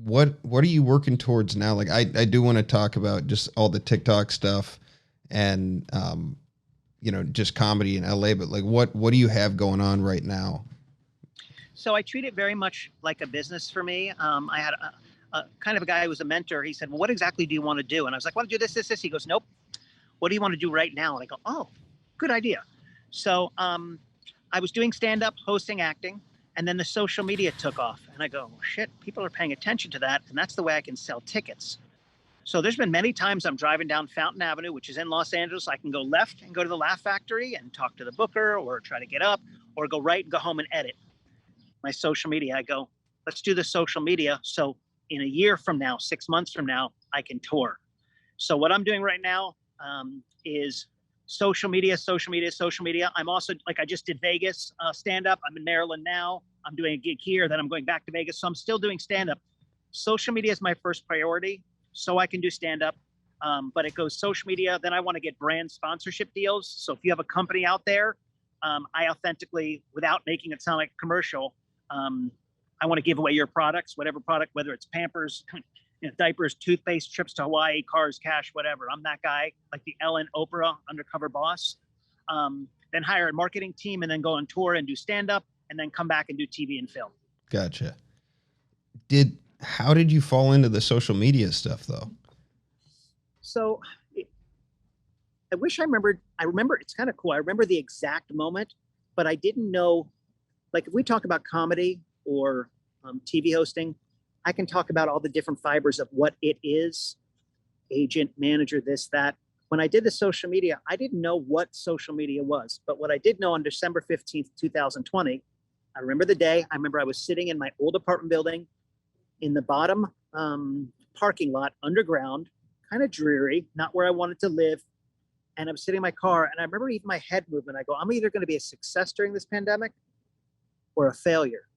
what are you working towards now? Like I do want to talk about just all the TikTok stuff and just comedy in LA, but like what do you have going on right now? So I treat it very much like a business for me. I had a kind of a guy who was a mentor. He said, well, what exactly do you want to do? And I was like, I want to do this. He goes, nope. What do you want to do right now? And I go, oh, good idea. So I was doing stand-up, hosting, acting, and then the social media took off. And I go, shit, people are paying attention to that. And that's the way I can sell tickets. So there's been many times I'm driving down Fountain Avenue, which is in Los Angeles. I can go left and go to the Laugh Factory and talk to the booker or try to get up, or go right and go home and edit my social media. I go, let's do the social media. So in a year from now, 6 months from now, I can tour. So what I'm doing right now is social media. I'm also, like, I just did Vegas stand up. I'm in Maryland now. I'm doing a gig here. Then I'm going back to Vegas. So I'm still doing stand up. Social media is my first priority, so I can do stand up. But it goes social media. Then I want to get brand sponsorship deals. So if you have a company out there, I authentically, without making it sound like a commercial, I want to give away your products, whatever product, whether it's Pampers, diapers, toothpaste, trips to Hawaii, cars, cash, whatever. I'm that guy, like the Ellen, Oprah, undercover boss. Then hire a marketing team and then go on tour and do stand-up and then come back and do TV and film. Gotcha. How did you fall into the social media stuff though? So I wish I remembered. I remember, it's kind of cool. I remember the exact moment, but I didn't know, like if we talk about comedy or TV hosting, I can talk about all the different fibers of what it is, agent, manager, this, that. When I did the social media, I didn't know what social media was. But what I did know on December 15th, 2020, I remember the day. I remember I was sitting in my old apartment building in the bottom parking lot, underground, kind of dreary, not where I wanted to live. And I was sitting in my car, and I remember even my head movement. I go, I'm either going to be a success during this pandemic or a failure.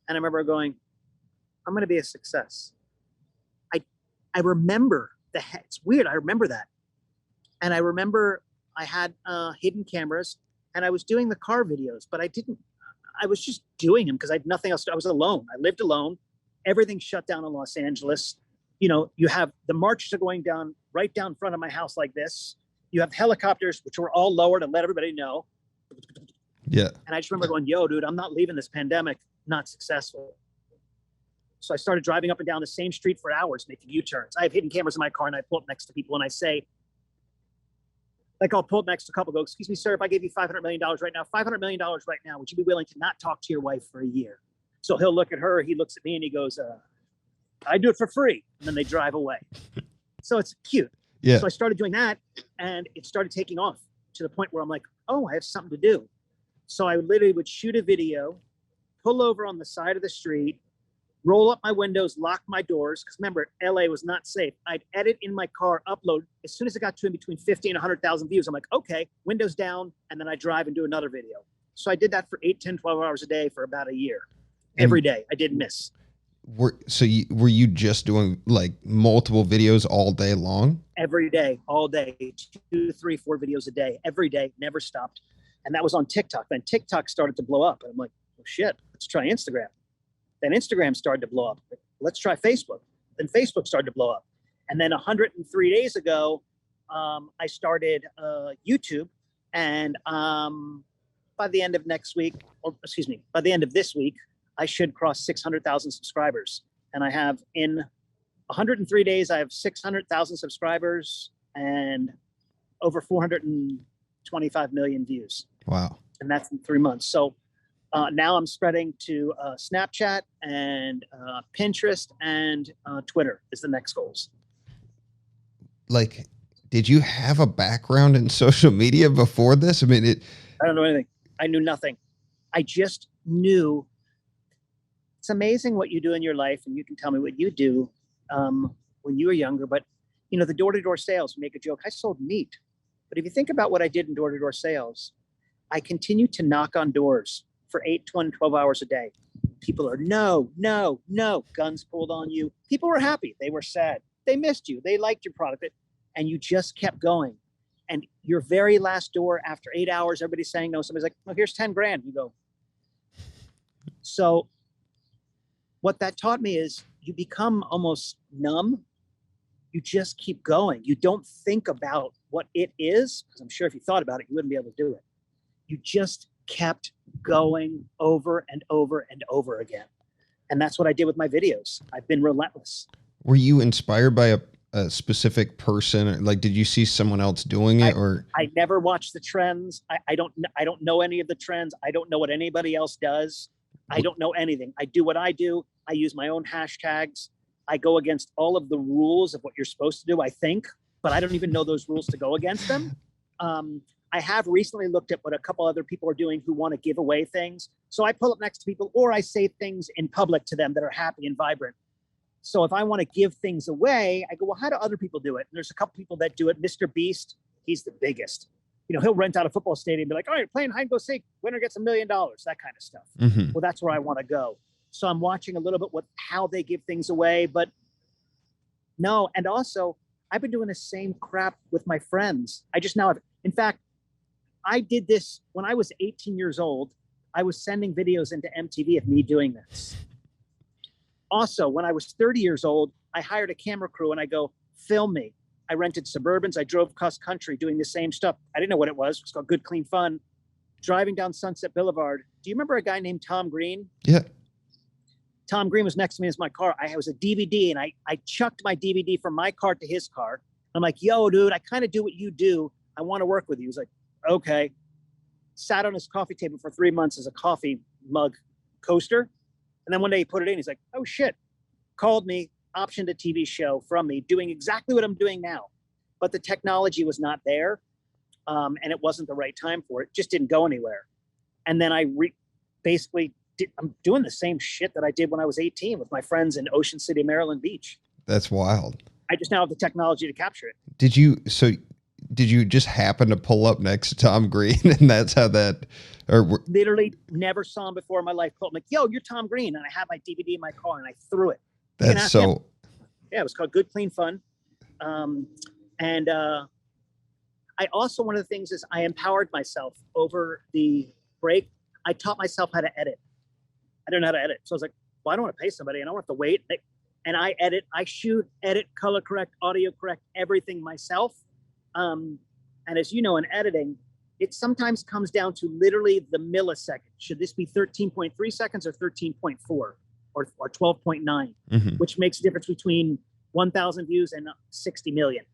And I remember going, I'm going to be a success. I remember it's weird. I remember that. And I remember I had hidden cameras and I was doing the car videos, but I was just doing them because I had nothing else. I was alone. I lived alone. Everything shut down in Los Angeles. You have the marches are going down right down in front of my house like this. You have helicopters, which were all lower to let everybody know. Yeah. And I just remember going, yo, dude, I'm not leaving this pandemic not successful. So I started driving up and down the same street for hours, making U-turns. I have hidden cameras in my car, and I pull up next to people and I say, like, I'll pull up next to a couple, go, excuse me, sir, if I gave you $500 million right now, $500 million right now, would you be willing to not talk to your wife for a year? So he'll look at her, he looks at me, and he goes, I do it for free. And then they drive away. So it's cute. Yeah. So I started doing that, and it started taking off to the point where I'm like, oh, I have something to do. So I literally would shoot a video, pull over on the side of the street, roll up my windows, lock my doors. Because remember, LA was not safe. I'd edit in my car, upload. As soon as it got to in between 50 and 100,000 views, I'm like, okay, windows down. And then I drive and do another video. So I did that for 8, 10, 12 hours a day for about a year. Every day. I didn't miss. Were you just doing like multiple videos all day long? Every day, all day, 2, 3, 4 videos a day, every day, never stopped. And that was on TikTok. Then TikTok started to blow up. And I'm like, oh shit, let's try Instagram. Then Instagram started to blow up. Let's try Facebook. Then Facebook started to blow up. And then 103 days ago, I started YouTube. And by the end of next week, by the end of this week, I should cross 600,000 subscribers. And I have, in 103 days, I have 600,000 subscribers and over 425 million views. Wow. And that's in 3 months. So now I'm spreading to Snapchat and Pinterest and Twitter is the next goals. Like, did you have a background in social media before this? I mean, I don't know anything. I knew nothing. I just knew. It's amazing what you do in your life, and you can tell me what you do when you were younger. But, the door-to-door sales, make a joke. I sold meat. But if you think about what I did in door-to-door sales, I continued to knock on doors for 8, 10, 12 hours a day. People are no, guns pulled on you. People were happy. They were sad. They missed you. They liked your product. And you just kept going. And your very last door, after 8 hours, everybody's saying no. Somebody's like, oh, here's 10 grand. You go. So what that taught me is you become almost numb. You just keep going. You don't think about what it is, because I'm sure if you thought about it, you wouldn't be able to do it. You just kept going over and over and over again. And that's what I did with my videos. I've been relentless. Were you inspired by a specific person? Like, did you see someone else doing it, or? I never watch the trends. I don't know any of the trends. I don't know what anybody else does. I don't know anything. I do what I do. I use my own hashtags. I go against all of the rules of what you're supposed to do, I think, but I don't even know those rules to go against them. I have recently looked at what a couple other people are doing who want to give away things. So I pull up next to people, or I say things in public to them that are happy and vibrant. So if I want to give things away, I go, well, how do other people do it? And there's a couple people that do it. Mr. Beast, he's the biggest. You know, he'll rent out a football stadium and be like, all right, playing hide and go seek, winner gets $1 million, that kind of stuff. Mm-hmm. Well, that's where I want to go. So I'm watching a little bit how they give things away, but no. And also I've been doing the same crap with my friends. I just now have, in fact, I did this when I was 18 years old. I was sending videos into MTV of me doing this. Also, when I was 30 years old, I hired a camera crew and I go, film me. I rented Suburbans. I drove cross country doing the same stuff. I didn't know what it was. It's called Good, Clean Fun. Driving down Sunset Boulevard. Do you remember a guy named Tom Green? Yeah. Tom Green was next to me in my car. I was a DVD, and I chucked my DVD from my car to his car. I'm like, yo, dude, I kind of do what you do. I want to work with you. He's like, okay. Sat on his coffee table for 3 months as a coffee mug coaster. And then one day he put it in. He's like, oh, shit. Called me, optioned a TV show from me, doing exactly what I'm doing now. But the technology was not there, and it wasn't the right time for it. Just didn't go anywhere. And then I I'm doing the same shit that I did when I was 18 with my friends in Ocean City, Maryland Beach. That's wild. I just now have the technology to capture it. Did you just happen to pull up next to Tom Green, and that's how that, literally never saw him before in my life. I'm like, yo, you're Tom Green. And I had my DVD in my car and I threw it. That's so. Yeah, it was called Good, Clean Fun. And I also, one of the things is I empowered myself over the break. I taught myself how to edit. I don't know how to edit. So I was like, well, I don't want to pay somebody and I don't have to wait. And I shoot, edit, color correct, audio correct, everything myself. And as you know, in editing, it sometimes comes down to literally the millisecond. Should this be 13.3 seconds or 13.4 or 12.9, mm-hmm. which makes a difference between 1,000 views and 60 million.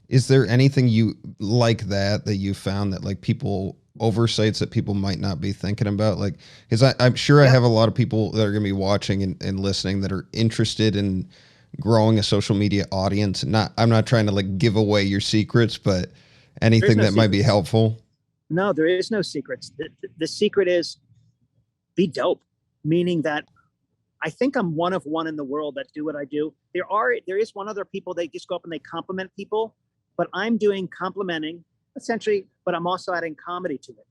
Is there anything you like that you found that like people oversights that people might not be thinking about? Like, because I'm sure I have a lot of people that are going to be watching and listening that are interested in growing a social media audience. I'm not trying to like give away your secrets, but anything that might be helpful. No, there is no secrets. The secret is be dope, meaning that I think I'm one of one in the world that do what I do. There is one other people, they just go up and they compliment people, but I'm doing complimenting essentially, but I'm also adding comedy to it.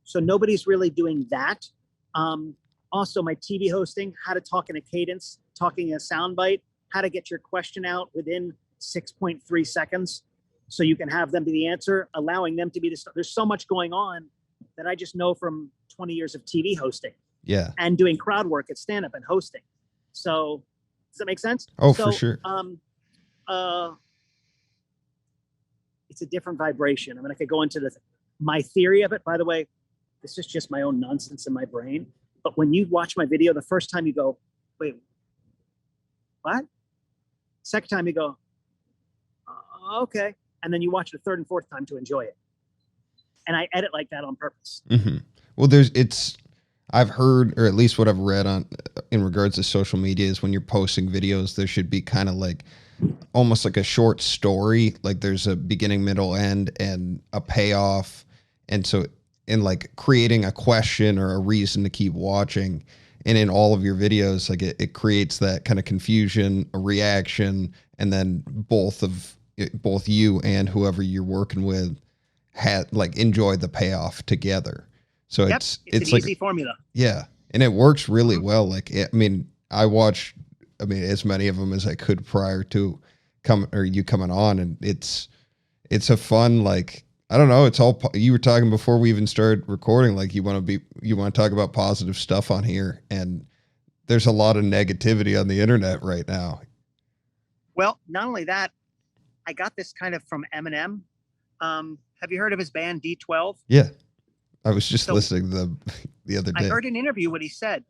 So nobody's really doing that. Also my TV hosting, how to talk in a cadence, talking in a soundbite, how to get your question out within 6.3 seconds. So you can have them be the answer, allowing them to be the, there's so much going on that I just know from 20 years of TV hosting. Yeah. And doing crowd work at stand-up and hosting. So does that make sense? Oh, for sure. It's a different vibration. I mean, I could go into my theory of it. By the way, this is just my own nonsense in my brain. But when you watch my video, the first time you go, wait, what? Second time you go, okay. And then you watch it a third and fourth time to enjoy it. And I edit like that on purpose. Mm-hmm. Well, I've heard, or at least what I've read on in regards to social media is when you're posting videos, there should be kind of like almost like a short story. Like there's a beginning, middle, end, and a payoff. And so in like creating a question or a reason to keep watching, and in all of your videos, like it creates that kind of confusion, a reaction, and then both you and whoever you're working with had like enjoy the payoff together. So it's an like easy formula. Yeah. And it works really well. Like, I watched, as many of them as I could prior to you coming on. And it's a fun, like, I don't know. It's all, you were talking before we even started recording, like you want to talk about positive stuff on here. And there's a lot of negativity on the internet right now. Well, not only that, I got this kind of from Eminem. Have you heard of his band D12? Yeah. I was just listening the other day. I heard an interview what he said,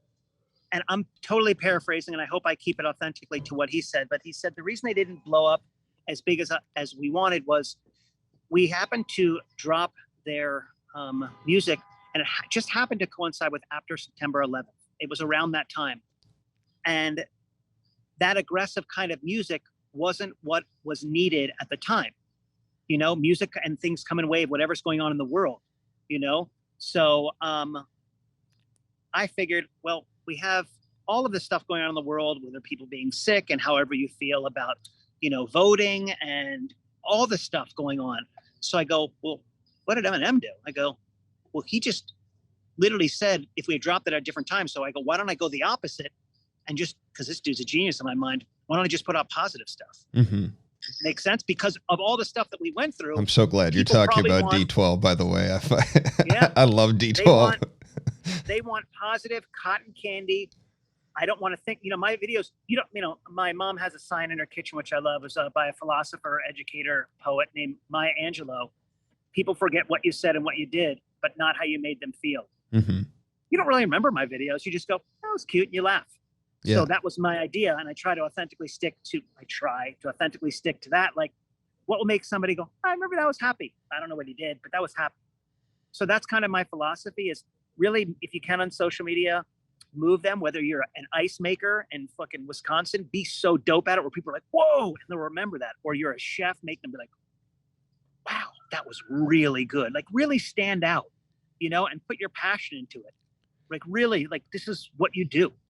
and I'm totally paraphrasing, and I hope I keep it authentically to what he said. But he said the reason they didn't blow up as big as we wanted was we happened to drop their music, and it just happened to coincide with after September 11th. It was around that time, and that aggressive kind of music wasn't what was needed at the time. You know, music and things come in wave, whatever's going on in the world, you know? So I figured, well, we have all of this stuff going on in the world, whether people being sick and however you feel about, you know, voting and all this stuff going on. So I go, well, what did Eminem do? I go, well, he just literally said if we had dropped it at a different time. So I go, why don't I go the opposite and just, because this dude's a genius in my mind, why don't I just put out positive stuff? Mm-hmm. Makes sense because of all the stuff that we went through. I'm so glad you're talking about D12, by the way. Yeah, I love D12. They want positive cotton candy. I don't want to think, you know, my videos, you know, my mom has a sign in her kitchen, which I love, is by a philosopher, educator, poet named Maya Angelou. People forget what you said and what you did, but not how you made them feel. Mm-hmm. You don't really remember my videos. You just go, that was cute, and you laugh. Yeah. So that was my idea, and I try to authentically stick to that. Like, what will make somebody go, I remember that was happy. I don't know what he did, but that was happy. So that's kind of my philosophy is really, if you can on social media, move them, whether you're an ice maker in fucking Wisconsin, be so dope at it where people are like, whoa, and they'll remember that. Or you're a chef, make them be like, wow, that was really good. Like really stand out, you know, and put your passion into it. Like really, like this is what you do.